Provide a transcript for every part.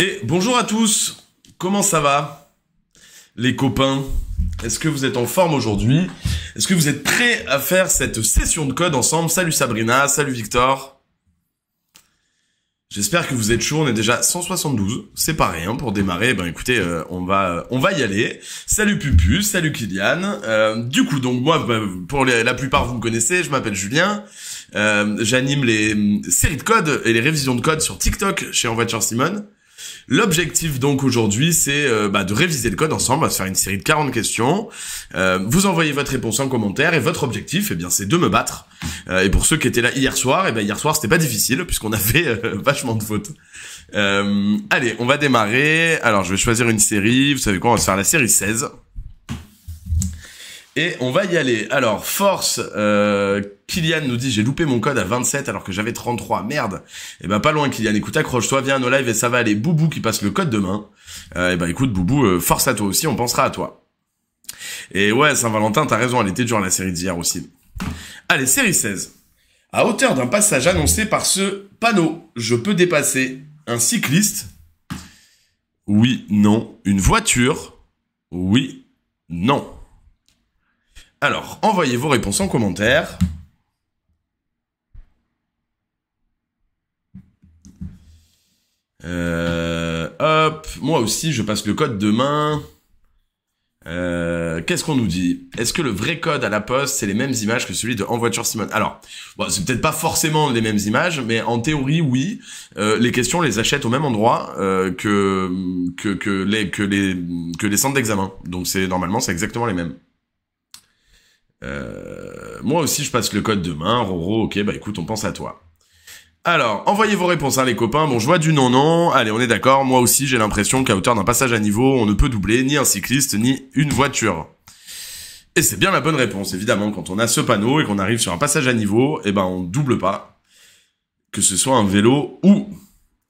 Et bonjour à tous, comment ça va les copains? Est-ce que vous êtes en forme aujourd'hui? Est-ce que vous êtes prêts à faire cette session de code ensemble? Salut Sabrina, salut Victor. J'espère que vous êtes chaud, on est déjà 172, c'est pas rien pour démarrer. Ben écoutez, on va y aller. Salut Pupu, salut Kylian. Du coup donc moi, pour la plupart vous me connaissez, je m'appelle Julien. J'anime les séries de code et les révisions de code sur TikTok chez En Voiture Simone. L'objectif donc aujourd'hui c'est de réviser le code ensemble, on va se faire une série de 40 questions. Vous envoyez votre réponse en commentaire et votre objectif c'est de me battre. Et pour ceux qui étaient là hier soir, hier soir c'était pas difficile puisqu'on a fait vachement de fautes. Allez, on va démarrer. Alors je vais choisir une série, vous savez quoi, on va se faire la série 16. Et on va y aller. Alors, Force, Kylian nous dit, j'ai loupé mon code à 27 alors que j'avais 33. Merde. Pas loin, Kylian. Écoute, accroche-toi, viens à nos lives et ça va aller. Boubou qui passe le code demain. Écoute, Boubou, force à toi aussi, on pensera à toi. Et ouais, Saint-Valentin, t'as raison, elle était dure la série d'hier aussi. Allez, série 16. À hauteur d'un passage annoncé par ce panneau, je peux dépasser un cycliste. Oui, non. Une voiture. Oui, non. Alors, envoyez vos réponses en commentaire. Moi aussi, je passe le code demain. Qu'est-ce qu'on nous dit? Est-ce que le vrai code à la poste, c'est les mêmes images que celui de En Voiture Simone? Alors, c'est peut-être pas forcément les mêmes images, mais en théorie, oui. Les questions, on les achète au même endroit que les centres d'examen. Donc normalement, c'est exactement les mêmes. Moi aussi je passe le code demain. Roro, ok, écoute, on pense à toi. Alors, envoyez vos réponses les copains. Bon, je vois du non. Allez, on est d'accord. Moi aussi j'ai l'impression qu'à hauteur d'un passage à niveau, on ne peut doubler ni un cycliste ni une voiture. Et c'est bien la bonne réponse, évidemment. Quand on a ce panneau et qu'on arrive sur un passage à niveau, on double pas. Que ce soit un vélo ou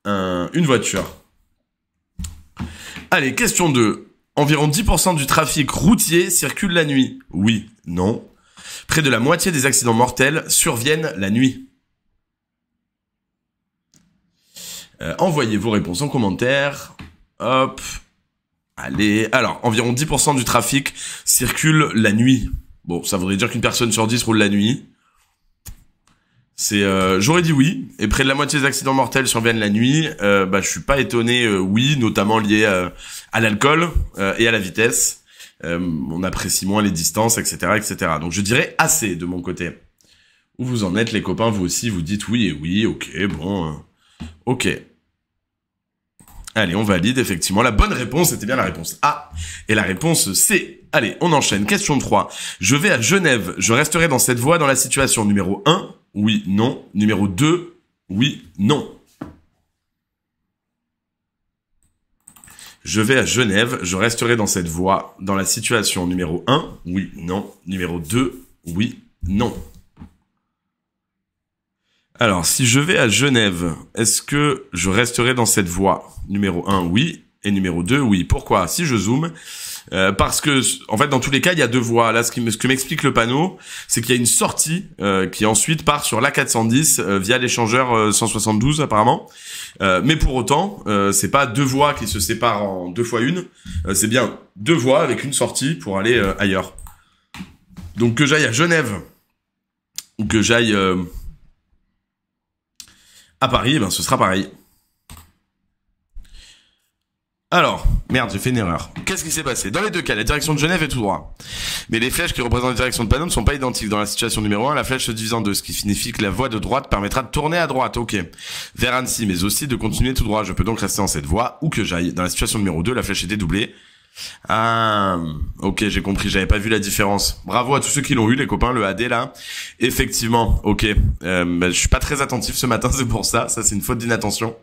une voiture. Allez, question 2. Environ 10% du trafic routier circule la nuit. Oui, non. Près de la moitié des accidents mortels surviennent la nuit. Envoyez vos réponses en commentaire. Hop. Allez. Alors, environ 10% du trafic circule la nuit. Bon, ça voudrait dire qu'une personne sur 10 roule la nuit. J'aurais dit oui. Et près de la moitié des accidents mortels surviennent la nuit. Je suis pas étonné. Oui, notamment lié à l'alcool et à la vitesse. On apprécie moins les distances, etc., etc. Donc je dirais assez de mon côté. Où vous en êtes les copains? Vous aussi, vous dites oui et oui. Ok, bon, ok. Allez, on valide effectivement. La bonne réponse était bien la réponse A et la réponse C. Allez, on enchaîne. Question 3. Je vais à Genève. Je resterai dans cette voie dans la situation numéro 1. Oui, non. Numéro 2. Oui, non. Je vais à Genève. Je resterai dans cette voie dans la situation numéro 1. Oui, non. Numéro 2. Oui, non. Alors, si je vais à Genève, est-ce que je resterai dans cette voie? Numéro 1, oui. Et numéro 2, oui. Pourquoi? Si je zoome, parce que, en fait, dans tous les cas, il y a deux voies. Là, ce que m'explique le panneau, c'est qu'il y a une sortie qui ensuite part sur l'A410 via l'échangeur 172, apparemment. Mais pour autant, c'est pas deux voies qui se séparent en 2 fois 1. C'est bien 2 voies avec une sortie pour aller ailleurs. Donc, que j'aille à Genève ou que j'aille à Paris, ce sera pareil. Alors, merde, j'ai fait une erreur. Qu'est-ce qui s'est passé? Dans les deux cas, la direction de Genève est tout droit. Mais les flèches qui représentent les directions de panneau ne sont pas identiques. Dans la situation numéro 1, la flèche se divise en 2, ce qui signifie que la voie de droite permettra de tourner à droite, ok. Vers Annecy, mais aussi de continuer tout droit. Je peux donc rester dans cette voie, où que j'aille. Dans la situation numéro 2, la flèche est dédoublée. Ah, ok, j'ai compris, j'avais pas vu la différence. Bravo à tous ceux qui l'ont eu, les copains, le AD là. Effectivement, ok. Je suis pas très attentif ce matin, c'est pour ça. Ça, c'est une faute d'inattention.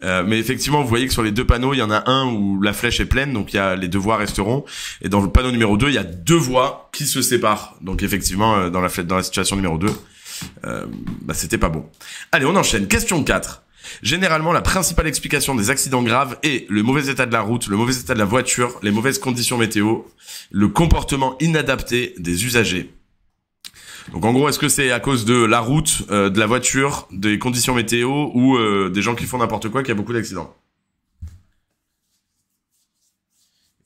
Mais effectivement, vous voyez que sur les deux panneaux, il y en a un où la flèche est pleine, donc les 2 voies resteront. Et dans le panneau numéro 2, il y a 2 voies qui se séparent. Donc effectivement, dans la situation numéro 2, c'était pas bon. Allez, on enchaîne. Question 4. Généralement, la principale explication des accidents graves est le mauvais état de la route, le mauvais état de la voiture, les mauvaises conditions météo, le comportement inadapté des usagers. Donc en gros, est-ce que c'est à cause de la route, de la voiture, des conditions météo ou des gens qui font n'importe quoi qu'il y a beaucoup d'accidents?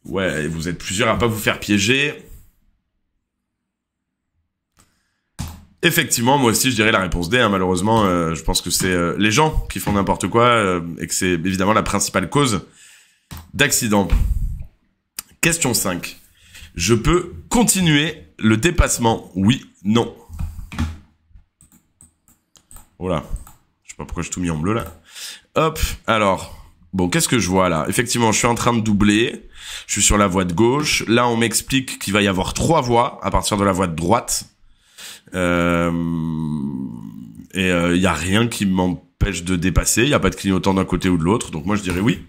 Ouais, vous êtes plusieurs à pas vous faire piéger. Effectivement, moi aussi, je dirais la réponse D. Hein, malheureusement, je pense que c'est les gens qui font n'importe quoi et que c'est évidemment la principale cause d'accident. Question 5. Je peux continuer le dépassement? Oui, non. Voilà. Je sais pas pourquoi j'ai tout mis en bleu, là. Hop, alors. Bon, qu'est-ce que je vois, là? Effectivement, je suis en train de doubler. Je suis sur la voie de gauche. Là, on m'explique qu'il va y avoir 3 voies à partir de la voie de droite. Il y a rien qui m'empêche de dépasser. Il y a pas de clignotant d'un côté ou de l'autre. Donc moi, je dirais oui.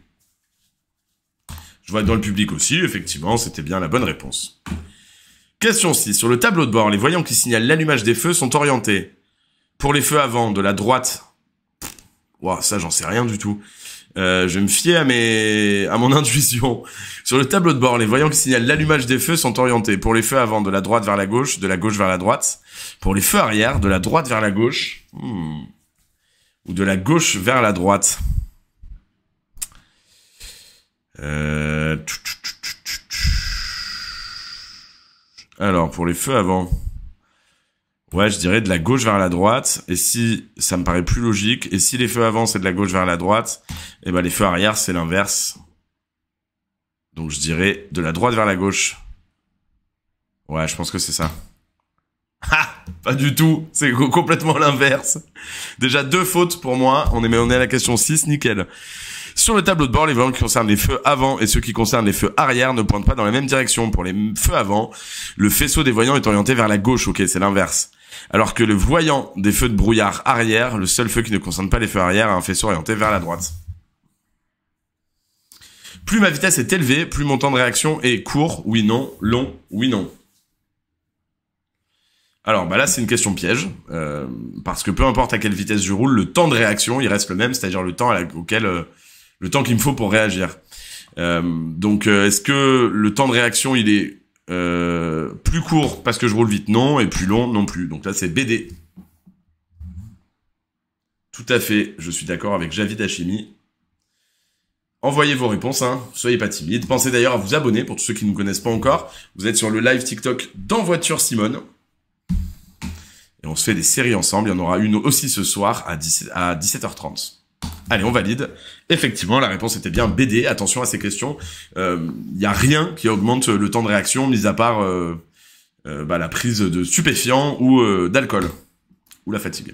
Je vois dans le public aussi. Effectivement, c'était bien la bonne réponse. Question 6. Sur le tableau de bord, les voyants qui signalent l'allumage des feux sont orientés. Pour les feux avant, de la droite. Ouah, ça, j'en sais rien du tout. Je vais me fier à mon intuition. Sur le tableau de bord, les voyants qui signalent l'allumage des feux sont orientés. Pour les feux avant, de la droite vers la gauche, de la gauche vers la droite. Pour les feux arrière, de la droite vers la gauche. Ou de la gauche vers la droite. Alors, pour les feux avant... Ouais, je dirais de la gauche vers la droite. Et si, ça me paraît plus logique. Et si les feux avant, c'est de la gauche vers la droite, et ben les feux arrière, c'est l'inverse. Donc je dirais de la droite vers la gauche. Ouais, je pense que c'est ça. Ah, pas du tout. C'est complètement l'inverse. Déjà 2 fautes pour moi. On est à la question 6, nickel. Sur le tableau de bord, les voyants qui concernent les feux avant et ceux qui concernent les feux arrière ne pointent pas dans la même direction. Pour les feux avant, le faisceau des voyants est orienté vers la gauche. Ok, c'est l'inverse. Alors que le voyant des feux de brouillard arrière, le seul feu qui ne concerne pas les feux arrière, a un faisceau orienté vers la droite. Plus ma vitesse est élevée, plus mon temps de réaction est court, oui, non, long, oui, non. Alors, bah là, c'est une question piège, parce que peu importe à quelle vitesse je roule, le temps de réaction, il reste le même, c'est-à-dire le temps le temps qu'il me faut pour réagir. Donc, est-ce que le temps de réaction, il est plus court parce que je roule vite? Non. Et plus long? Non plus. Donc là, c'est BD. Tout à fait. Je suis d'accord avec Javid Hachimi. Envoyez vos réponses, hein. Soyez pas timides. Pensez d'ailleurs à vous abonner pour tous ceux qui ne nous connaissent pas encore. Vous êtes sur le live TikTok dans Voiture Simone. Et on se fait des séries ensemble. Il y en aura une aussi ce soir à 17h30. Allez, on valide. Effectivement, la réponse était bien BD. Attention à ces questions. Y a rien qui augmente le temps de réaction, mis à part la prise de stupéfiants ou d'alcool. Ou la fatigue.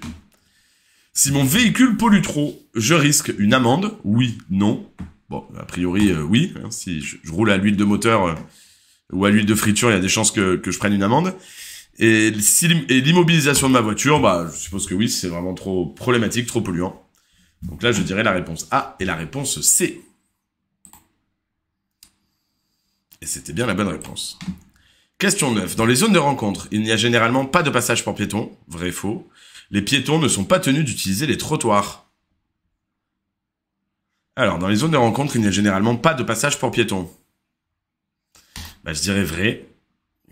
Si mon véhicule pollue trop, je risque une amende? Oui, non. Bon, a priori, oui. Hein, si je roule à l'huile de moteur ou à l'huile de friture, il y a des chances que je prenne une amende. Et l'immobilisation de ma voiture, bah, je suppose que oui, c'est vraiment trop problématique, trop polluant. Donc là, je dirais la réponse A et la réponse C. Et c'était bien la bonne réponse. Question 9. Dans les zones de rencontre, il n'y a généralement pas de passage pour piétons. Vrai, faux. Les piétons ne sont pas tenus d'utiliser les trottoirs. Alors, dans les zones de rencontre, il n'y a généralement pas de passage pour piétons. Bah, je dirais vrai.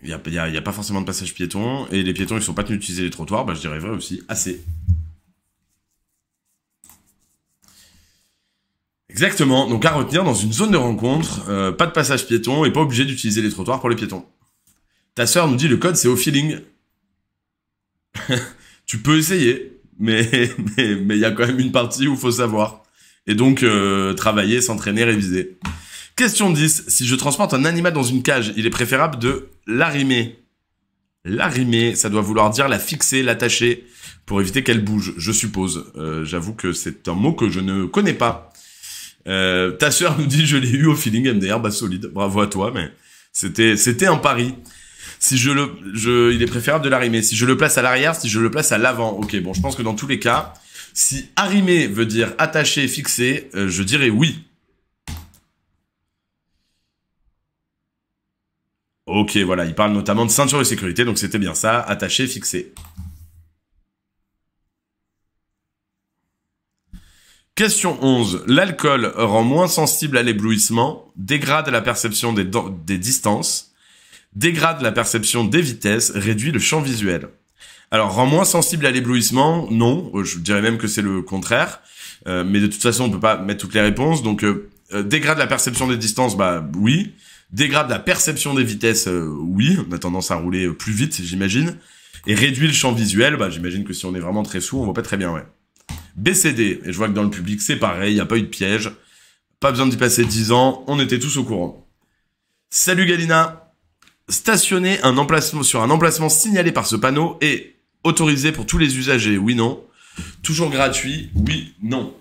Il y a pas forcément de passage piéton. Et les piétons, ils sont pas tenus d'utiliser les trottoirs. Bah, je dirais vrai aussi. Assez. Exactement. Donc, à retenir, dans une zone de rencontre, pas de passage piéton et pas obligé d'utiliser les trottoirs pour les piétons. Ta sœur nous dit le code, c'est au feeling. Tu peux essayer, mais il y a quand même une partie où il faut savoir. Et donc, travailler, s'entraîner, réviser. Question 10. Si je transporte un animal dans une cage, il est préférable de l'arrimer. L'arrimer, ça doit vouloir dire la fixer, l'attacher, pour éviter qu'elle bouge, je suppose. J'avoue que c'est un mot que je ne connais pas. Ta sœur nous dit je l'ai eu au feeling MDR, bah solide, bravo à toi, mais c'était un pari. Si il est préférable de l'arrimer. Si je le place à l'arrière, si je le place à l'avant. Ok, bon, je pense que dans tous les cas, si arrimer veut dire attacher, fixer, je dirais oui. Ok, voilà, il parle notamment de ceinture de sécurité, donc c'était bien ça, attacher, fixer. Question 11. L'alcool rend moins sensible à l'éblouissement, dégrade la perception des distances, dégrade la perception des vitesses, réduit le champ visuel. Alors, rend moins sensible à l'éblouissement, non, je dirais même que c'est le contraire, mais de toute façon, on peut pas mettre toutes les réponses, donc dégrade la perception des distances, bah oui, Dégrade la perception des vitesses, oui, on a tendance à rouler plus vite, j'imagine. Et réduit le champ visuel, bah j'imagine que si on est vraiment très sourd, on voit pas très bien, ouais. BCD, et je vois que dans le public c'est pareil, il n'y a pas eu de piège. Pas besoin d'y passer 10 ans, on était tous au courant. Salut Galina. Stationner sur un emplacement signalé par ce panneau est autorisé pour tous les usagers, oui, non. Toujours gratuit, oui, non.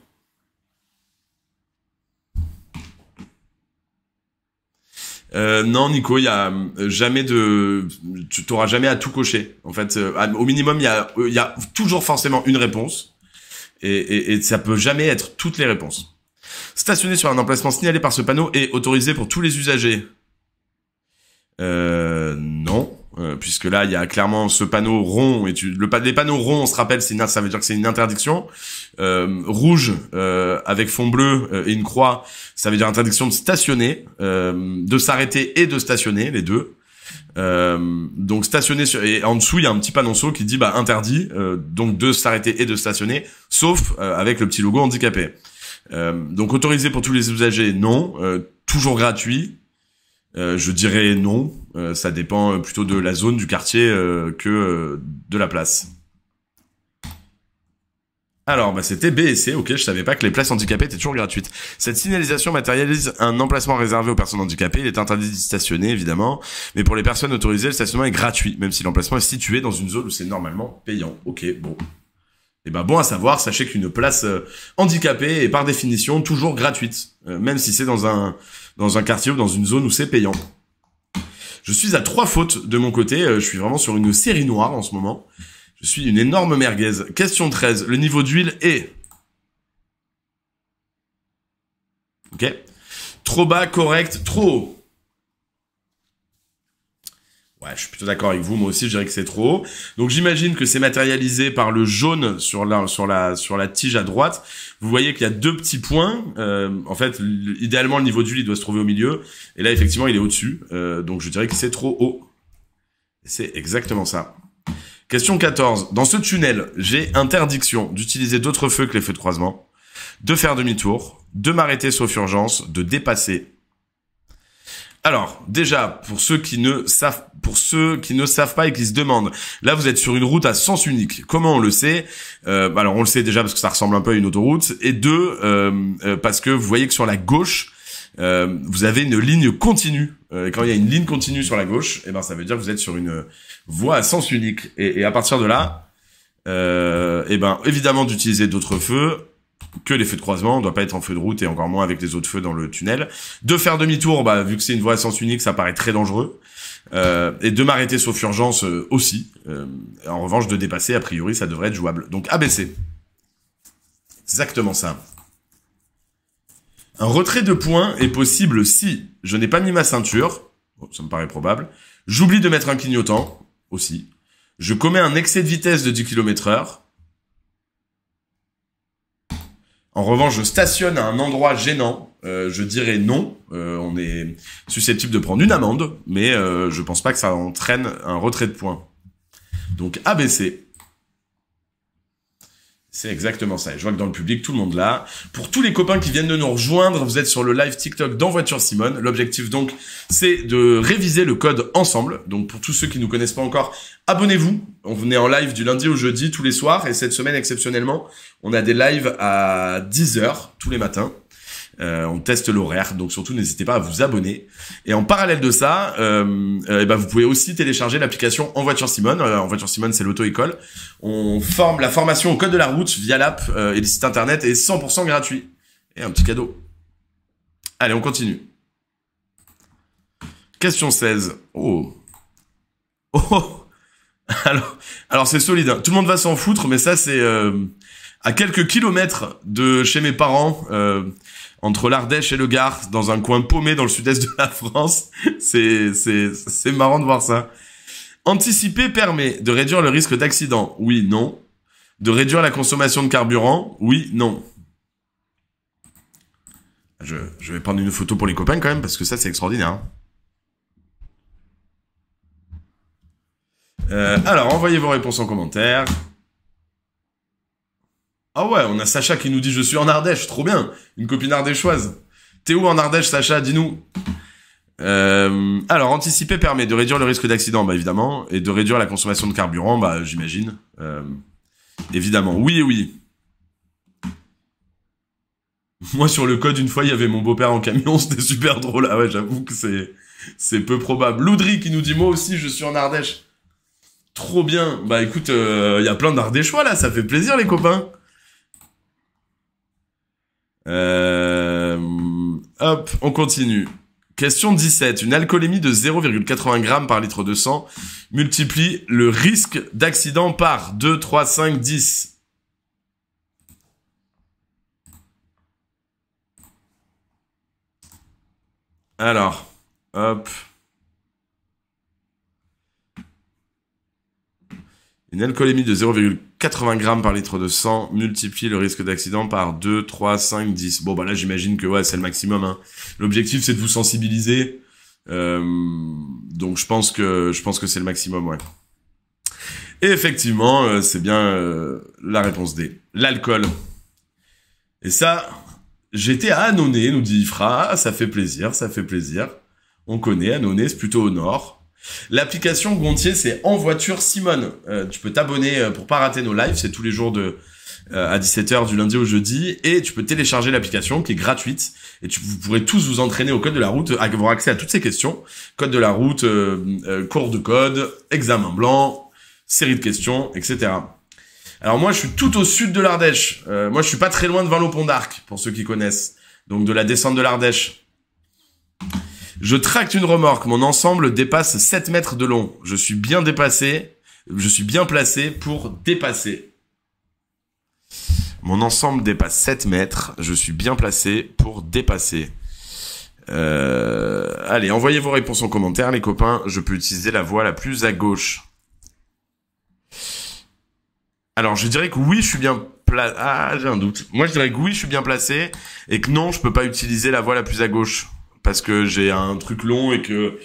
Non, Nico, il y a jamais tu t'auras jamais à tout cocher. En fait, au minimum, il y a toujours forcément une réponse, et ça peut jamais être toutes les réponses. Stationner sur un emplacement signalé par ce panneau est autorisé pour tous les usagers. Non, puisque là, il y a clairement ce panneau rond, et les panneaux ronds, on se rappelle, ça veut dire que c'est une interdiction. Rouge, avec fond bleu et une croix, ça veut dire interdiction de stationner, de s'arrêter et de stationner, les deux. Donc stationner et en dessous, il y a un petit panonceau qui dit, bah, interdit, donc de s'arrêter et de stationner, sauf avec le petit logo handicapé. Donc autorisé pour tous les usagers, non. Toujours gratuit. Je dirais non, ça dépend plutôt de la zone, du quartier que de la place. Alors, bah, c'était B et C, ok, je savais pas que les places handicapées étaient toujours gratuites. Cette signalisation matérialise un emplacement réservé aux personnes handicapées, il est interdit d'y stationner, évidemment, mais pour les personnes autorisées, le stationnement est gratuit, même si l'emplacement est situé dans une zone où c'est normalement payant. Ok, bon. Et ben bon à savoir, sachez qu'une place handicapée est par définition toujours gratuite, même si c'est dans un quartier ou dans une zone où c'est payant. Je suis à 3 fautes de mon côté, je suis vraiment sur une série noire en ce moment. Je suis une énorme merguez. Question 13, le niveau d'huile est... Ok. Trop bas, correct, trop haut. Ouais, je suis plutôt d'accord avec vous. Moi aussi, je dirais que c'est trop haut. Donc, j'imagine que c'est matérialisé par le jaune sur la tige à droite. Vous voyez qu'il y a 2 petits points. En fait, idéalement, le niveau d'huile, il doit se trouver au milieu. Et là, effectivement, il est au-dessus. Donc, je dirais que c'est trop haut. C'est exactement ça. Question 14. Dans ce tunnel, j'ai interdiction d'utiliser d'autres feux que les feux de croisement, de faire demi-tour, de m'arrêter sauf urgence, de dépasser. Alors, déjà, pour ceux qui ne savent pas et qui se demandent, là vous êtes sur une route à sens unique. Comment on le sait? Alors on le sait déjà parce que ça ressemble un peu à une autoroute, et deux, parce que vous voyez que sur la gauche, vous avez une ligne continue. Et quand il y a une ligne continue sur la gauche, eh ben ça veut dire que vous êtes sur une voie à sens unique. Et à partir de là, eh ben évidemment d'utiliser d'autres feux que les feux de croisement, on doit pas être en feu de route et encore moins avec les autres feux dans le tunnel. De faire demi-tour, bah vu que c'est une voie à sens unique, ça paraît très dangereux. Et de m'arrêter sauf urgence aussi. En revanche, de dépasser, a priori, ça devrait être jouable. Donc ABC. Exactement ça. Un retrait de points est possible si je n'ai pas mis ma ceinture, bon, ça me paraît probable, j'oublie de mettre un clignotant, aussi, je commets un excès de vitesse de 10 km/h, en revanche, je stationne à un endroit gênant, je dirais non, on est susceptible de prendre une amende, mais je pense pas que ça entraîne un retrait de points. Donc ABC. C'est exactement ça. Et je vois que dans le public, tout le monde là. Pour tous les copains qui viennent de nous rejoindre, vous êtes sur le live TikTok dans Voiture Simone. L'objectif donc, c'est de réviser le code ensemble. Donc pour tous ceux qui nous connaissent pas encore, abonnez-vous. On est en live du lundi au jeudi tous les soirs. Et cette semaine, exceptionnellement, on a des lives à 10h tous les matins. On teste l'horaire, donc surtout n'hésitez pas à vous abonner. Et en parallèle de ça, vous pouvez aussi télécharger l'application En Voiture Simone. En Voiture Simone, c'est l'auto-école. La formation au code de la route via l'app et le site internet est 100% gratuit. Et un petit cadeau. Allez, on continue. Question 16. Oh. Oh. Alors c'est solide. Hein. Tout le monde va s'en foutre, mais ça c'est à quelques kilomètres de chez mes parents. Entre l'Ardèche et le Gard, dans un coin paumé dans le sud-est de la France. C'est marrant de voir ça. Anticiper permet de réduire le risque d'accident. Oui, non. De réduire la consommation de carburant. Oui, non. Je vais prendre une photo pour les copains quand même, parce que ça, c'est extraordinaire. Alors, envoyez vos réponses en commentaire. Ah ouais, on a Sacha qui nous dit « Je suis en Ardèche », trop bien. Une copine ardéchoise. T'es où en Ardèche, Sacha? Dis-nous. Alors, anticiper permet de réduire le risque d'accident, bah évidemment, et de réduire la consommation de carburant, bah j'imagine. Évidemment, oui et oui. Moi, sur le code, une fois, il y avait mon beau-père en camion, c'était super drôle. Ah ouais, j'avoue que c'est peu probable. Loudry qui nous dit, moi aussi, je suis en Ardèche. Trop bien. Bah écoute, y a plein d'Ardéchois là, ça fait plaisir les copains. Hop, on continue. Question 17. Une alcoolémie de 0,80 g par litre de sang multiplie le risque d'accident par 2, 3, 5, 10. Alors, hop. Une alcoolémie de 0,80 g par litre de sang multiplie le risque d'accident par 2, 3, 5, 10. Bon, bah là, j'imagine que ouais, c'est le maximum. Hein. L'objectif, c'est de vous sensibiliser. Donc, je pense que c'est le maximum, ouais. Et effectivement, c'est bien la réponse D. L'alcool. Et ça, j'étais à Annonay, nous dit Ifra. Ah, ça fait plaisir, ça fait plaisir. On connaît Annonay, c'est plutôt au nord. L'application Gontier, c'est En Voiture Simone. Tu peux t'abonner pour pas rater nos lives, c'est tous les jours à 17h du lundi au jeudi, et tu peux télécharger l'application qui est gratuite, et vous pourrez tous vous entraîner au code de la route, avoir accès à toutes ces questions, code de la route, cours de code, examen blanc, série de questions, etc. Alors moi, je suis tout au sud de l'Ardèche. Moi, je suis pas très loin de Vin-le-Pont d'Arc, pour ceux qui connaissent. Donc de la descente de l'Ardèche. Je tracte une remorque. Mon ensemble dépasse 7 mètres de long. Je suis bien placé pour dépasser. Mon ensemble dépasse 7 mètres. Je suis bien placé pour dépasser. Allez, envoyez vos réponses en commentaire, les copains. Je peux utiliser la voie la plus à gauche. Alors, je dirais que oui, je suis bien placé. Ah, j'ai un doute. Moi, je dirais que oui, je suis bien placé et que non, je peux pas utiliser la voie la plus à gauche. Parce que j'ai un truc long et que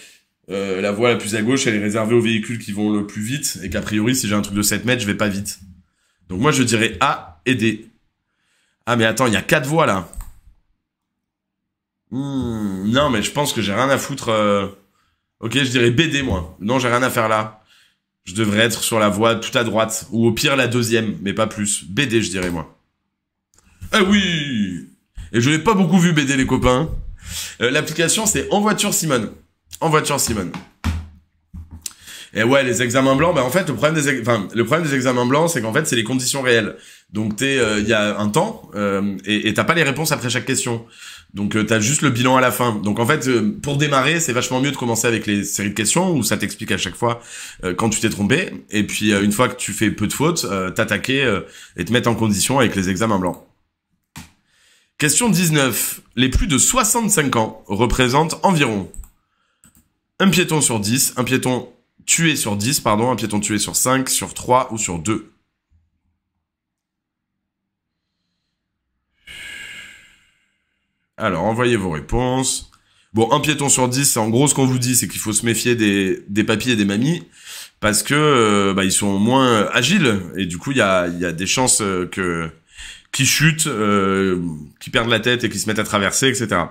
la voie la plus à gauche, elle est réservée aux véhicules qui vont le plus vite, et qu'a priori, si j'ai un truc de 7 mètres, je vais pas vite. Donc moi, je dirais A et D. Ah, mais attends, il y a 4 voies, là. Non, mais je pense que j'ai rien à foutre. Ok, je dirais BD, moi. Non, j'ai rien à faire là. Je devrais être sur la voie tout à droite, ou au pire, la deuxième, mais pas plus. BD, je dirais, moi. Ah oui! Et je l'ai pas beaucoup vu BD, les copains. L'application, c'est En Voiture Simone. En Voiture Simone. Et ouais, les examens blancs, bah en fait, le problème des examens blancs, c'est qu'en fait, c'est les conditions réelles. Donc il y a un temps, et t'as pas les réponses après chaque question. Donc t'as juste le bilan à la fin. Donc en fait, pour démarrer, c'est vachement mieux de commencer avec les séries de questions où ça t'explique à chaque fois quand tu t'es trompé. Et puis une fois que tu fais peu de fautes, t'attaquer et te mettre en condition avec les examens blancs. Question 19. Les plus de 65 ans représentent environ un piéton sur 10, un piéton tué sur 10, pardon, un piéton tué sur 5, sur 3 ou sur 2. Alors, envoyez vos réponses. Bon, un piéton sur 10, en gros, ce qu'on vous dit, c'est qu'il faut se méfier des papis et des mamies, parce que ils sont moins agiles, et du coup, il y a des chances qui chutent, qui perdent la tête et qui se mettent à traverser, etc.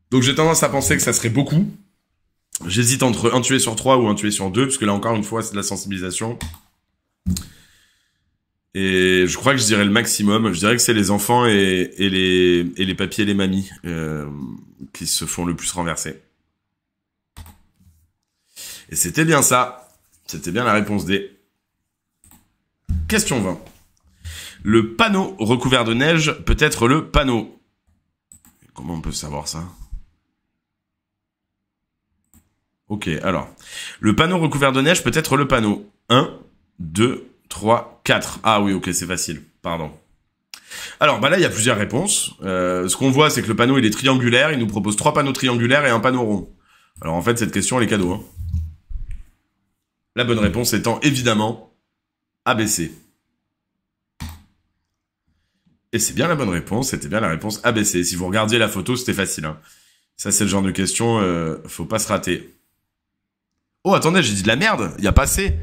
Donc j'ai tendance à penser que ça serait beaucoup. J'hésite entre un tué sur 3 ou un tué sur 2, parce que là encore une fois c'est de la sensibilisation. Et je crois que je dirais le maximum. Je dirais que c'est les enfants et les papis et les mamies qui se font le plus renverser. Et c'était bien ça. C'était bien la réponse D. Question 20. Le panneau recouvert de neige peut être le panneau. Comment on peut savoir ça? Ok, alors. Le panneau recouvert de neige peut être le panneau. 1, 2, 3, 4. Ah oui, ok, c'est facile. Pardon. Alors, bah là, il y a plusieurs réponses. Ce qu'on voit, c'est que le panneau, il est triangulaire. Il nous propose 3 panneaux triangulaires et un panneau rond. Alors, en fait, cette question, elle est cadeau. Hein. La bonne réponse étant évidemment ABC. Et c'est bien la bonne réponse, c'était bien la réponse ABC. Si vous regardiez la photo, c'était facile. Hein. Ça, c'est le genre de question, faut pas se rater. Oh, attendez, j'ai dit de la merde, il y a pas assez.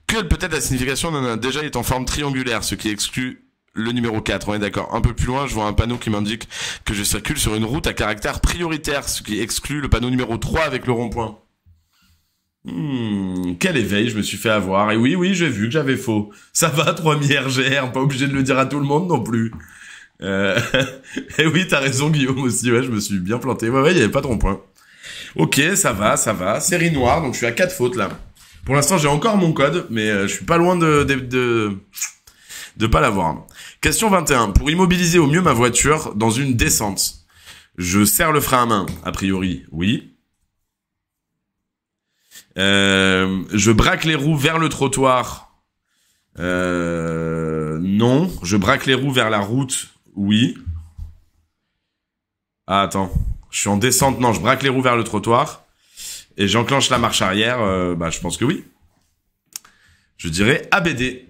Que peut-être la signification d'un déjà est en forme triangulaire, ce qui exclut le numéro 4, on est d'accord. Un peu plus loin, je vois un panneau qui m'indique que je circule sur une route à caractère prioritaire, ce qui exclut le panneau numéro 3 avec le rond-point. Quel éveil, je me suis fait avoir. Et oui, j'ai vu que j'avais faux. Ça va, 3000 RGR, pas obligé de le dire à tout le monde non plus. Et oui, t'as raison Guillaume aussi, ouais, je me suis bien planté. Ouais, il y avait pas de rond-point. Ok, ça va. Série noire, donc je suis à 4 fautes là. Pour l'instant, j'ai encore mon code, mais je suis pas loin de pas l'avoir. Question 21. Pour immobiliser au mieux ma voiture dans une descente, je serre le frein à main, a priori, oui. Je braque les roues vers le trottoir. Non. Je braque les roues vers la route. Oui. Ah, attends. Je suis en descente. Non, je braque les roues vers le trottoir. Et j'enclenche la marche arrière. Je pense que oui. Je dirais ABD.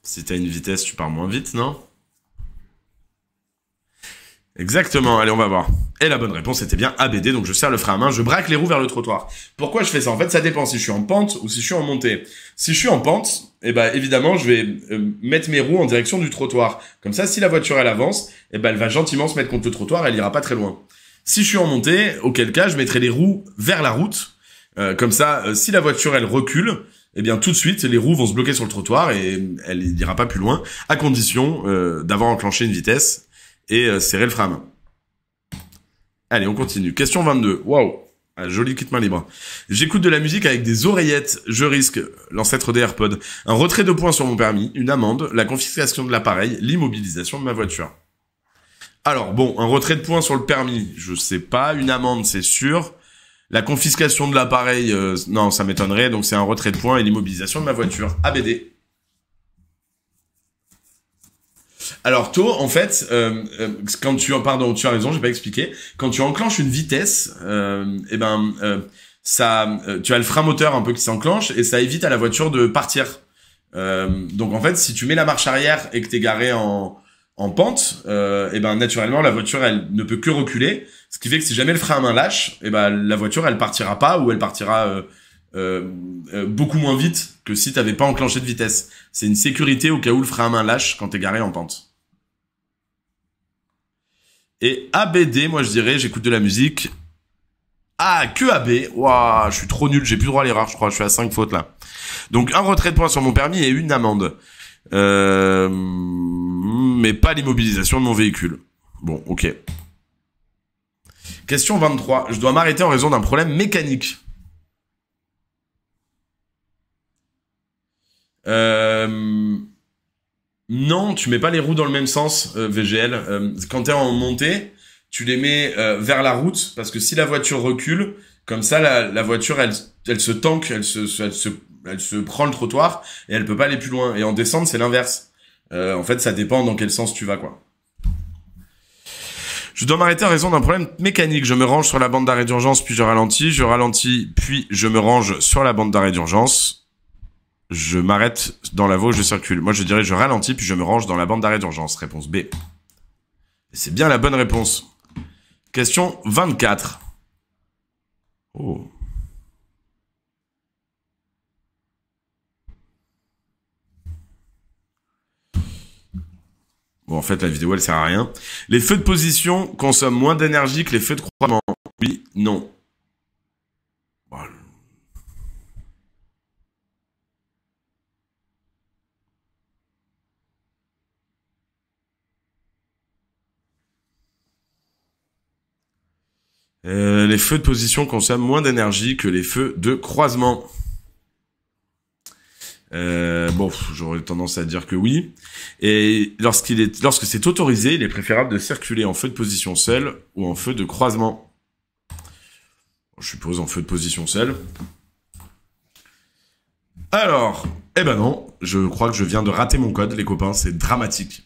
Si t'as une vitesse, tu pars moins vite, non ? Exactement, allez on va voir. Et la bonne réponse était bien ABD, donc je serre le frein à main, je braque les roues vers le trottoir. Pourquoi je fais ça ? En fait, ça dépend si je suis en pente ou si je suis en montée. Si je suis en pente, évidemment, je vais mettre mes roues en direction du trottoir. Comme ça, si la voiture elle avance, elle va gentiment se mettre contre le trottoir, elle ira pas très loin. Si je suis en montée, auquel cas, je mettrai les roues vers la route. Comme ça, si la voiture elle recule, tout de suite, les roues vont se bloquer sur le trottoir et elle ira pas plus loin, à condition d'avoir enclenché une vitesse et serrer le frein à main. Allez, on continue. Question 22. Waouh, joli kit main libre. J'écoute de la musique avec des oreillettes. Je risque, l'ancêtre des AirPods, un retrait de points sur mon permis, une amende, la confiscation de l'appareil, l'immobilisation de ma voiture. Alors, bon, un retrait de points sur le permis, je sais pas. Une amende, c'est sûr. La confiscation de l'appareil, non, ça m'étonnerait. Donc, c'est un retrait de points et l'immobilisation de ma voiture. ABD. Alors tôt, en fait, quand tu as raison, j'ai pas expliqué. Quand tu enclenches une vitesse, tu as le frein moteur un peu qui s'enclenche et ça évite à la voiture de partir. Donc en fait, si tu mets la marche arrière et que t'es garé en pente, naturellement la voiture elle ne peut que reculer, ce qui fait que si jamais le frein à main lâche, la voiture elle partira pas ou elle partira beaucoup moins vite que si t'avais pas enclenché de vitesse. C'est une sécurité au cas où le frein à main lâche quand t'es garé en pente. Et ABD, moi je dirais, j'écoute de la musique. Ah, que AB. Waouh, je suis trop nul, j'ai plus droit à l'erreur, je crois, je suis à 5 fautes là. Donc un retrait de points sur mon permis et une amende. Mais pas l'immobilisation de mon véhicule. Bon, ok. Question 23. Je dois m'arrêter en raison d'un problème mécanique. Non, tu mets pas les roues dans le même sens, VGL. Quand t'es en montée, tu les mets vers la route, parce que si la voiture recule, comme ça, la voiture, elle se tanque, elle se prend le trottoir, et elle peut pas aller plus loin. Et en descente, c'est l'inverse. En fait, ça dépend dans quel sens tu vas, quoi. Je dois m'arrêter en raison d'un problème mécanique. Je me range sur la bande d'arrêt d'urgence, puis je ralentis, puis je me range sur la bande d'arrêt d'urgence. Je m'arrête dans la voie où je circule. Moi, je dirais je ralentis, puis je me range dans la bande d'arrêt d'urgence. Réponse B. Et c'est bien la bonne réponse. Question 24. Oh. Bon, en fait, la vidéo, elle sert à rien. Les feux de position consomment moins d'énergie que les feux de croisement. Oui, non. Bon. Les feux de position consomment moins d'énergie que les feux de croisement. J'aurais tendance à dire que oui. Et lorsque c'est autorisé, il est préférable de circuler en feu de position seul ou en feu de croisement. Je suppose en feu de position seul. Alors, non, je crois que je viens de rater mon code, les copains, c'est dramatique.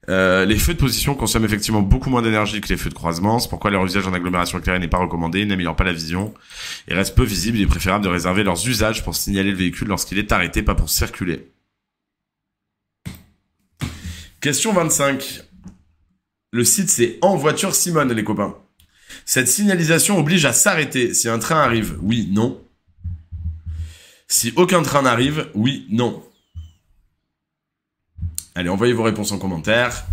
Les feux de position consomment effectivement beaucoup moins d'énergie que les feux de croisement. C'est pourquoi leur usage en agglomération éclairée n'est pas recommandé, n'améliore pas la vision et reste peu visible. Il est préférable de réserver leurs usages pour signaler le véhicule lorsqu'il est arrêté, pas pour circuler. Question 25. Le site c'est En Voiture Simone, les copains. Cette signalisation oblige à s'arrêter si un train arrive. Oui, non. Si aucun train n'arrive, oui, non. Allez, envoyez vos réponses en commentaire.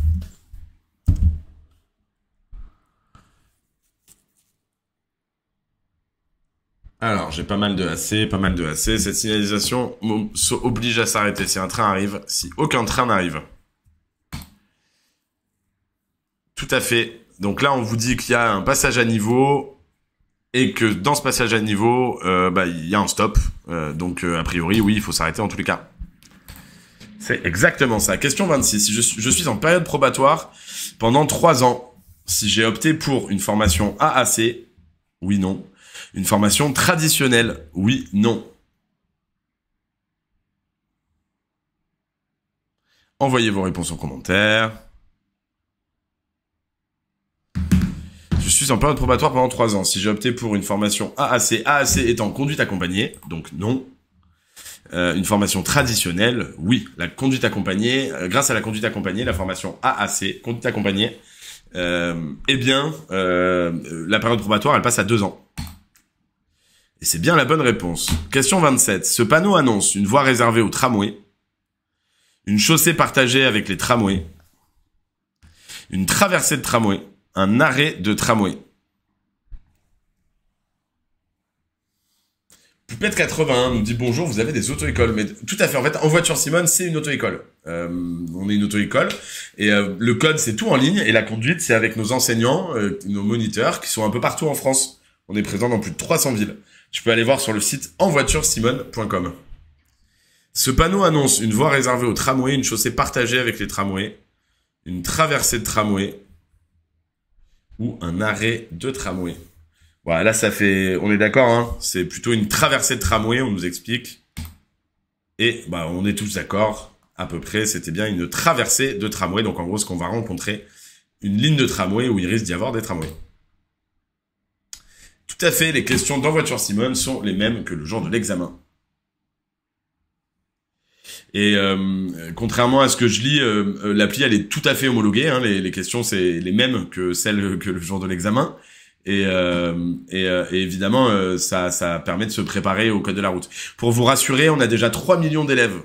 Alors, j'ai pas mal de AC, pas mal de AC. Cette signalisation oblige à s'arrêter si un train arrive, si aucun train n'arrive. Tout à fait. Donc là, on vous dit qu'il y a un passage à niveau et que dans ce passage à niveau, il y a un stop. Donc, a priori, oui, il faut s'arrêter en tous les cas. C'est exactement ça. Question 26. Si je suis en période probatoire pendant 3 ans, si j'ai opté pour une formation AAC, oui, non. Une formation traditionnelle, oui, non. Envoyez vos réponses en commentaire. Je suis en période probatoire pendant 3 ans. Si j'ai opté pour une formation AAC, AAC étant conduite accompagnée, donc non. Une formation traditionnelle, oui. La conduite accompagnée, grâce à la conduite accompagnée, la formation AAC, conduite accompagnée, la période probatoire, elle passe à 2 ans. Et c'est bien la bonne réponse. Question 27. Ce panneau annonce une voie réservée aux tramways, une chaussée partagée avec les tramways, une traversée de tramway, un arrêt de tramway. Pupette 81 nous dit bonjour, vous avez des auto-écoles. Mais tout à fait, en fait, En Voiture Simone, c'est une auto-école. On est une auto-école. Et le code, c'est tout en ligne. Et la conduite, c'est avec nos enseignants, nos moniteurs, qui sont un peu partout en France. On est présent dans plus de 300 villes. Tu peux aller voir sur le site envoituresimone.com. Ce panneau annonce une voie réservée aux tramways, une chaussée partagée avec les tramways, une traversée de tramway ou un arrêt de tramway. Voilà, là ça fait, on est d'accord, hein, c'est plutôt une traversée de tramway, on nous explique. Et on est tous d'accord, à peu près, c'était bien une traversée de tramway. Donc en gros, ce qu'on va rencontrer, une ligne de tramway où il risque d'y avoir des tramways. Tout à fait, les questions dans Voiture Simone sont les mêmes que le jour de l'examen. Et contrairement à ce que je lis, l'appli elle est tout à fait homologuée. Hein, les questions c'est les mêmes que celles que le jour de l'examen. Et évidemment, ça permet de se préparer au code de la route. Pour vous rassurer, on a déjà 3 millions d'élèves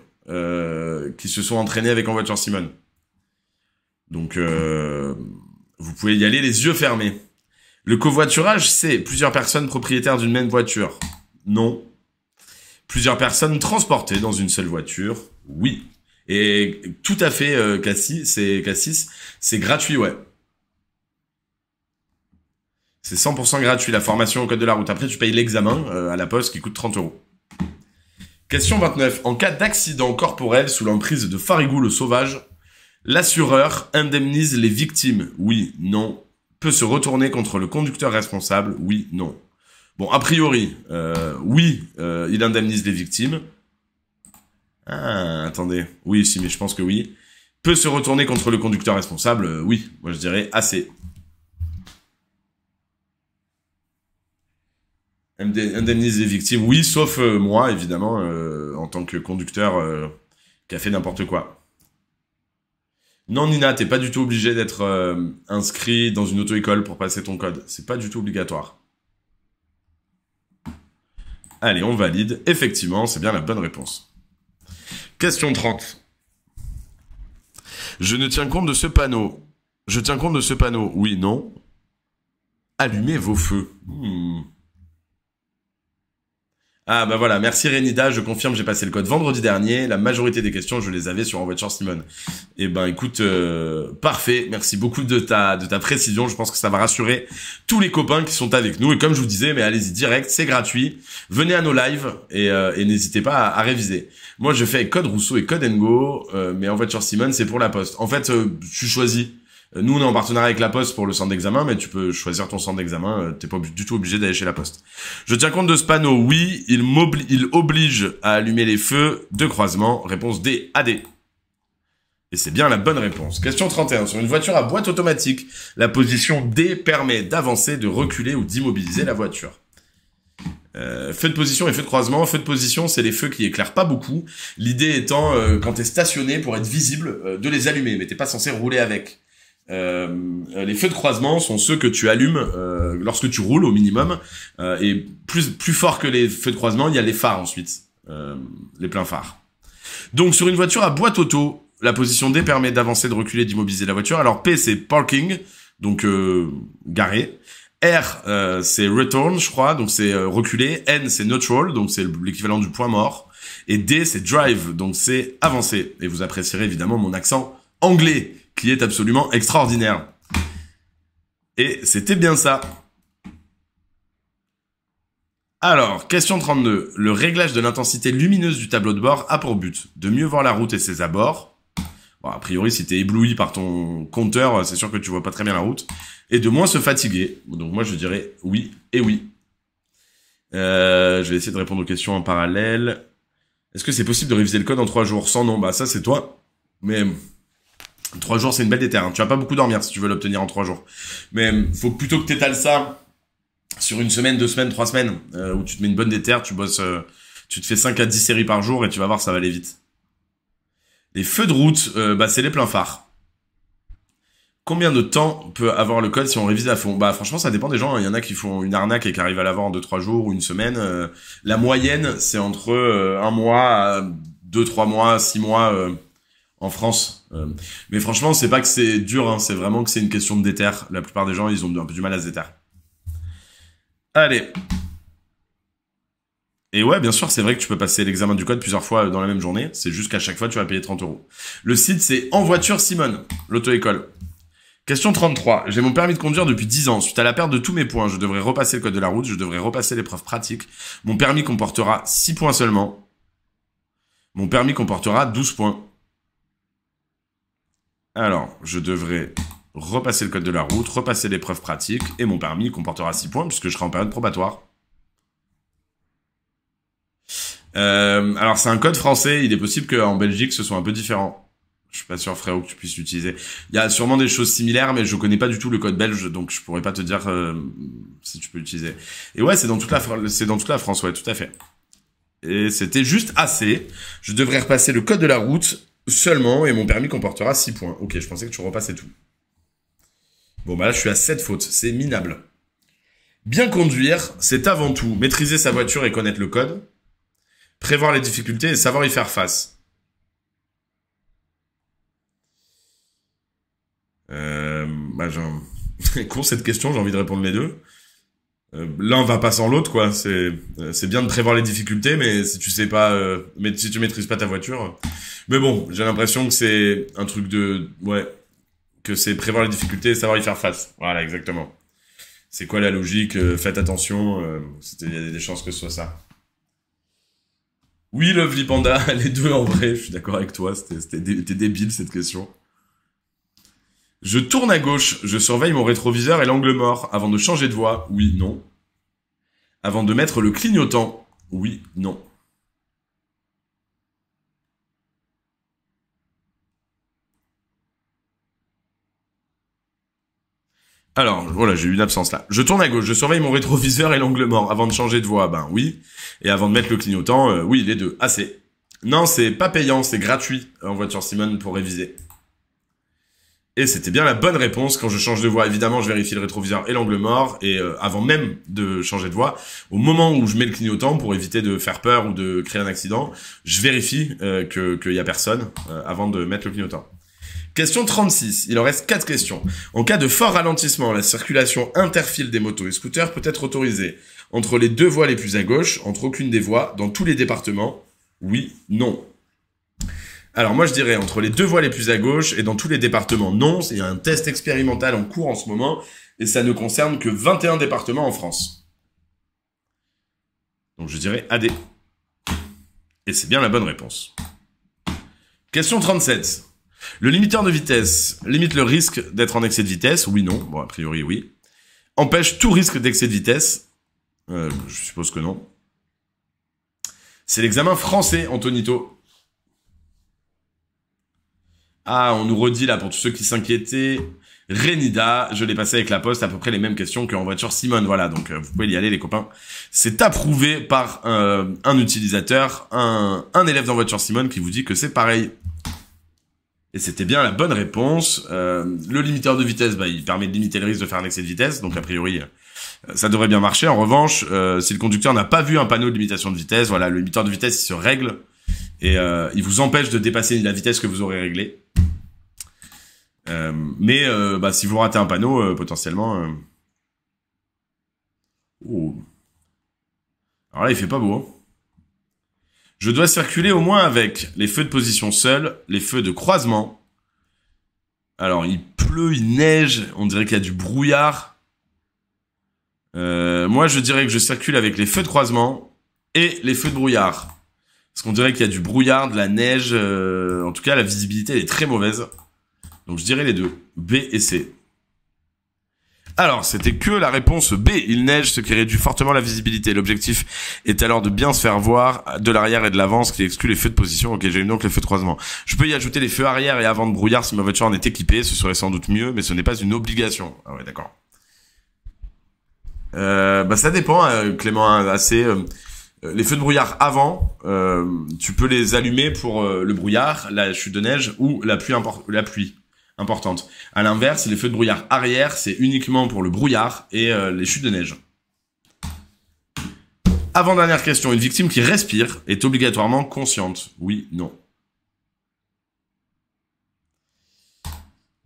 qui se sont entraînés avec En Voiture Simone. Donc, vous pouvez y aller les yeux fermés. Le covoiturage, c'est plusieurs personnes propriétaires d'une même voiture. Non. Plusieurs personnes transportées dans une seule voiture. Oui. Et tout à fait, Cassis, c'est gratuit, ouais. C'est 100% gratuit, la formation au code de la route. Après, tu payes l'examen à la poste qui coûte 30 €. Question 29. En cas d'accident corporel sous l'emprise de Farigoules sauvage, l'assureur indemnise les victimes. Oui, non. Peut se retourner contre le conducteur responsable. Oui, non. Bon, a priori, oui, il indemnise les victimes. Ah, attendez. Oui, si, mais je pense que oui. Peut se retourner contre le conducteur responsable. Oui, moi je dirais assez. Indemnise les victimes, oui, sauf moi, évidemment, en tant que conducteur qui a fait n'importe quoi. Non, Nina, t'es pas du tout obligé d'être inscrit dans une auto-école pour passer ton code. C'est pas du tout obligatoire. Allez, on valide. Effectivement, c'est bien la bonne réponse. Question 30. Je ne tiens compte de ce panneau. Je tiens compte de ce panneau. Oui, non. Allumez vos feux. Ah bah voilà, merci Renida, je confirme, j'ai passé le code vendredi dernier, la majorité des questions, je les avais sur En Voiture Simone. Et ben écoute, parfait, merci beaucoup de ta précision, je pense que ça va rassurer tous les copains qui sont avec nous. Et comme je vous disais, mais allez-y direct, c'est gratuit, venez à nos lives et n'hésitez pas à réviser. Moi je fais avec Code Rousseau et Code Ngo, mais En Voiture Simone c'est pour la poste. En fait, tu choisis. Nous, on est en partenariat avec la Poste pour le centre d'examen, mais tu peux choisir ton centre d'examen. T'es pas du tout obligé d'aller chez la Poste. Je tiens compte de ce panneau. Oui, il oblige à allumer les feux de croisement. Réponse D, AD. Et c'est bien la bonne réponse. Question 31. Sur une voiture à boîte automatique, la position D permet d'avancer, de reculer ou d'immobiliser la voiture. Feu de position et feu de croisement. Feu de position, c'est les feux qui éclairent pas beaucoup. L'idée étant, quand t'es stationné, pour être visible, de les allumer, mais t'es pas censé rouler avec. les feux de croisement sont ceux que tu allumes lorsque tu roules au minimum. Et plus fort que les feux de croisement, il y a les phares ensuite. Les pleins phares. Donc sur une voiture à boîte auto, la position D permet d'avancer, de reculer, d'immobiliser la voiture. Alors P c'est parking, donc garé. R c'est return, je crois, donc c'est reculer. N c'est neutral, donc c'est l'équivalent du point mort. Et D c'est drive, donc c'est avancer. Et vous apprécierez évidemment mon accent anglais, qui est absolument extraordinaire. Et c'était bien ça. Alors, question 32. Le réglage de l'intensité lumineuse du tableau de bord a pour but de mieux voir la route et ses abords. Bon, a priori, si t'es ébloui par ton compteur, c'est sûr que tu vois pas très bien la route. Et de moins se fatiguer. Donc moi, je dirais oui et oui. Je vais essayer de répondre aux questions en parallèle. Est-ce que c'est possible de réviser le code en 3 jours? Sans non, bah ça c'est toi. Mais 3 jours, c'est une belle déterre. Hein. Tu vas pas beaucoup dormir si tu veux l'obtenir en 3 jours. Mais faut plutôt que t'étales ça sur une semaine, 2 semaines, 3 semaines, où tu te mets une bonne déterre, tu bosses, tu te fais 5 à 10 séries par jour et tu vas voir, ça va aller vite. Les feux de route, bah c'est les pleins phares. Combien de temps peut avoir le code si on révise à fond? Bah franchement, ça dépend des gens. Il y en a qui font une arnaque et qui arrivent à l'avoir en 2-3 jours ou une semaine. La moyenne, c'est entre 1 mois, 2-3 mois, 6 mois en France. Mais franchement, c'est pas que c'est dur, hein, c'est vraiment que c'est une question de déterre. La plupart des gens, ils ont un peu du mal à se déterrer. Allez. Et ouais, bien sûr, c'est vrai que tu peux passer l'examen du code plusieurs fois dans la même journée. C'est juste qu'à chaque fois, tu vas payer 30 €. Le site, c'est En Voiture Simone, l'auto-école. Question 33. J'ai mon permis de conduire depuis 10 ans. Suite à la perte de tous mes points, je devrais repasser le code de la route, je devrais repasser l'épreuve pratique. Mon permis comportera 6 points seulement. Mon permis comportera 12 points. Alors, je devrais repasser le code de la route, repasser l'épreuve pratique, et mon permis comportera 6 points puisque je serai en période probatoire. Alors, c'est un code français. Il est possible qu'en Belgique, ce soit un peu différent. Je suis pas sûr, frérot, que tu puisses l'utiliser. Il y a sûrement des choses similaires, mais je connais pas du tout le code belge, donc je pourrais pas te dire si tu peux l'utiliser. Et ouais, c'est dans toute la France, ouais, tout à fait. Et c'était juste assez. Je devrais repasser le code de la route seulement, et mon permis comportera 6 points. Ok, je pensais que tu repassais tout. Bon, bah là, je suis à 7 fautes. C'est minable. Bien conduire, c'est avant tout maîtriser sa voiture et connaître le code, prévoir les difficultés et savoir y faire face. Con cette question, j'ai envie de répondre les deux. L'un va pas sans l'autre, quoi. C'est bien de prévoir les difficultés, mais si tu sais pas, mais si tu maîtrises pas ta voiture. Mais bon, j'ai l'impression que c'est un truc que c'est prévoir les difficultés et savoir y faire face. Voilà, exactement. C'est quoi la logique? Faites attention. Il y a des chances que ce soit ça. Oui, Lovely Panda, les deux en vrai. Je suis d'accord avec toi. C'était débile cette question. Je tourne à gauche, je surveille mon rétroviseur et l'angle mort. Avant de changer de voie, oui, non. Avant de mettre le clignotant, oui, non. Alors, voilà, j'ai eu une absence là. Je tourne à gauche, je surveille mon rétroviseur et l'angle mort. Avant de changer de voie, ben oui. Et avant de mettre le clignotant, oui, les deux. Assez. Non, c'est pas payant, c'est gratuit en voiture Simone pour réviser. Et c'était bien la bonne réponse. Quand je change de voie, évidemment, je vérifie le rétroviseur et l'angle mort. Et avant même de changer de voie, au moment où je mets le clignotant pour éviter de faire peur ou de créer un accident, je vérifie qu'il y a personne avant de mettre le clignotant. Question 36. Il en reste 4 questions. En cas de fort ralentissement, la circulation interfile des motos et scooters peut être autorisée entre les 2 voies les plus à gauche, entre aucune des voies, dans tous les départements. Oui, non. Alors moi je dirais entre les 2 voies les plus à gauche et dans tous les départements, non. Il y a un test expérimental en cours en ce moment et ça ne concerne que 21 départements en France. Donc je dirais AD. Et c'est bien la bonne réponse. Question 37. Le limiteur de vitesse limite le risque d'être en excès de vitesse. Oui, non. Bon, a priori, oui. Empêche tout risque d'excès de vitesse. Je suppose que non. C'est l'examen français, Antonito. Ah, on nous redit là, pour tous ceux qui s'inquiétaient, Renida, je l'ai passé avec la poste, à peu près les mêmes questions qu'en voiture Simone, voilà, donc vous pouvez y aller les copains. C'est approuvé par un utilisateur, un élève dans voiture Simone qui vous dit que c'est pareil. Et c'était bien la bonne réponse. Le limiteur de vitesse, bah, il permet de limiter le risque de faire un excès de vitesse. Donc, a priori, ça devrait bien marcher. En revanche, si le conducteur n'a pas vu un panneau de limitation de vitesse, voilà, le limiteur de vitesse, il se règle. Et il vous empêche de dépasser la vitesse que vous aurez réglée. Mais bah, si vous ratez un panneau, potentiellement... Oh. Alors là, il fait pas beau. Hein. Je dois circuler au moins avec les feux de position seuls, les feux de croisement. Alors, il pleut, il neige, on dirait qu'il y a du brouillard. Moi, je dirais que je circule avec les feux de croisement et les feux de brouillard. Parce qu'on dirait qu'il y a du brouillard, de la neige. En tout cas, la visibilité elle est très mauvaise. Donc, je dirais les deux, B et C. Alors, c'était que la réponse B. Il neige, ce qui réduit fortement la visibilité. L'objectif est alors de bien se faire voir de l'arrière et de l'avant, ce qui exclut les feux de position. Ok, j'ai eu donc les feux de croisement. Je peux y ajouter les feux arrière et avant de brouillard si ma voiture en est équipée. Ce serait sans doute mieux, mais ce n'est pas une obligation. Ah ouais, d'accord. Bah ça dépend, Clément. Assez. Les feux de brouillard avant, tu peux les allumer pour le brouillard, la chute de neige ou la pluie importante. À l'inverse, les feux de brouillard arrière, c'est uniquement pour le brouillard et les chutes de neige. Avant-dernière question, une victime qui respire est obligatoirement consciente. Oui, non.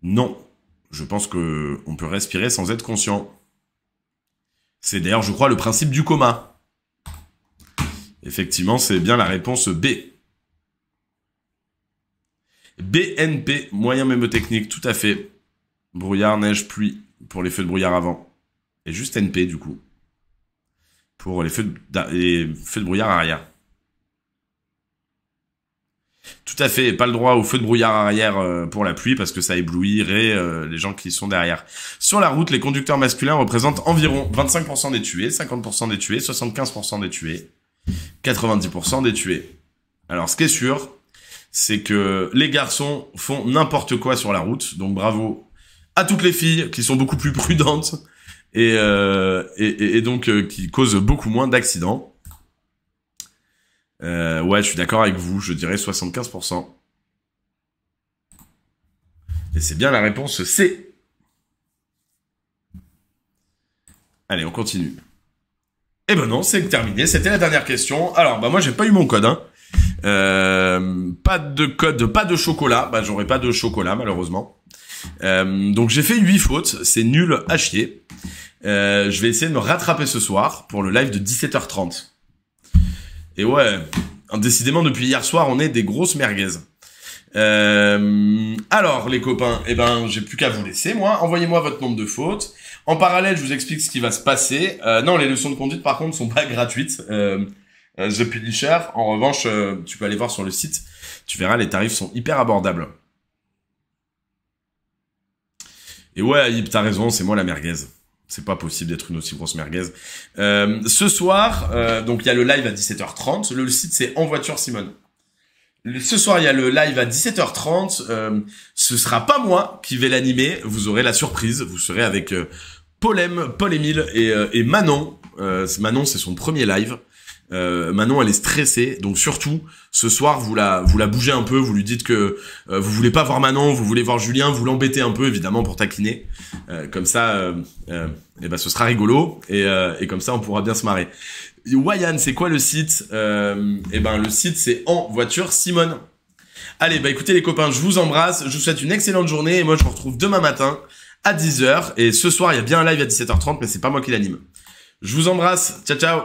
Non. Je pense que on peut respirer sans être conscient. C'est d'ailleurs, je crois, le principe du coma. Effectivement, c'est bien la réponse B. BNP, moyen mnémotechnique, tout à fait. Brouillard, neige, pluie, pour les feux de brouillard avant. Et juste NP, du coup. Pour les feux de brouillard arrière. Tout à fait, pas le droit au feu de brouillard arrière pour la pluie, parce que ça éblouirait les gens qui sont derrière. Sur la route, les conducteurs masculins représentent environ 25% des tués, 50% des tués, 75% des tués, 90% des tués. Alors, ce qui est sûr, c'est que les garçons font n'importe quoi sur la route. Donc bravo à toutes les filles qui sont beaucoup plus prudentes et donc qui causent beaucoup moins d'accidents. Ouais, je suis d'accord avec vous, je dirais 75%. Et c'est bien la réponse C. Allez, on continue. Eh ben non, c'est terminé, c'était la dernière question. Alors, bah moi j'ai pas eu mon code, hein. Pas de code, pas de chocolat. Bah j'aurai pas de chocolat malheureusement. Donc j'ai fait 8 fautes, c'est nul à chier. Je vais essayer de me rattraper ce soir pour le live de 17h30. Et ouais, décidément depuis hier soir on est des grosses merguez. Alors les copains, eh ben j'ai plus qu'à vous laisser moi. Envoyez-moi votre nombre de fautes. En parallèle, je vous explique ce qui va se passer. Non, les leçons de conduite par contre sont pas gratuites. The Publisher, en revanche, tu peux aller voir sur le site. Tu verras, les tarifs sont hyper abordables. Et ouais, t'as raison, c'est moi la merguez. C'est pas possible d'être une aussi grosse merguez. Ce soir, donc il y a le live à 17h30. Le site c'est En Voiture Simone. Ce soir, il y a le live à 17h30. Ce sera pas moi qui vais l'animer. Vous aurez la surprise. Vous serez avec Paul-Émile et Manon. Manon, c'est son premier live. Manon elle est stressée, donc surtout ce soir vous la bougez un peu, vous lui dites que vous voulez pas voir Manon, vous voulez voir Julien, vous l'embêtez un peu évidemment pour taquiner, comme ça et ben ce sera rigolo et comme ça on pourra bien se marrer. Wayan, c'est quoi le site? Et ben le site c'est En Voiture Simone. Allez, bah écoutez les copains, je vous embrasse, je vous souhaite une excellente journée et moi je vous retrouve demain matin à 10h et ce soir il y a bien un live à 17h30 mais c'est pas moi qui l'anime. Je vous embrasse, ciao ciao.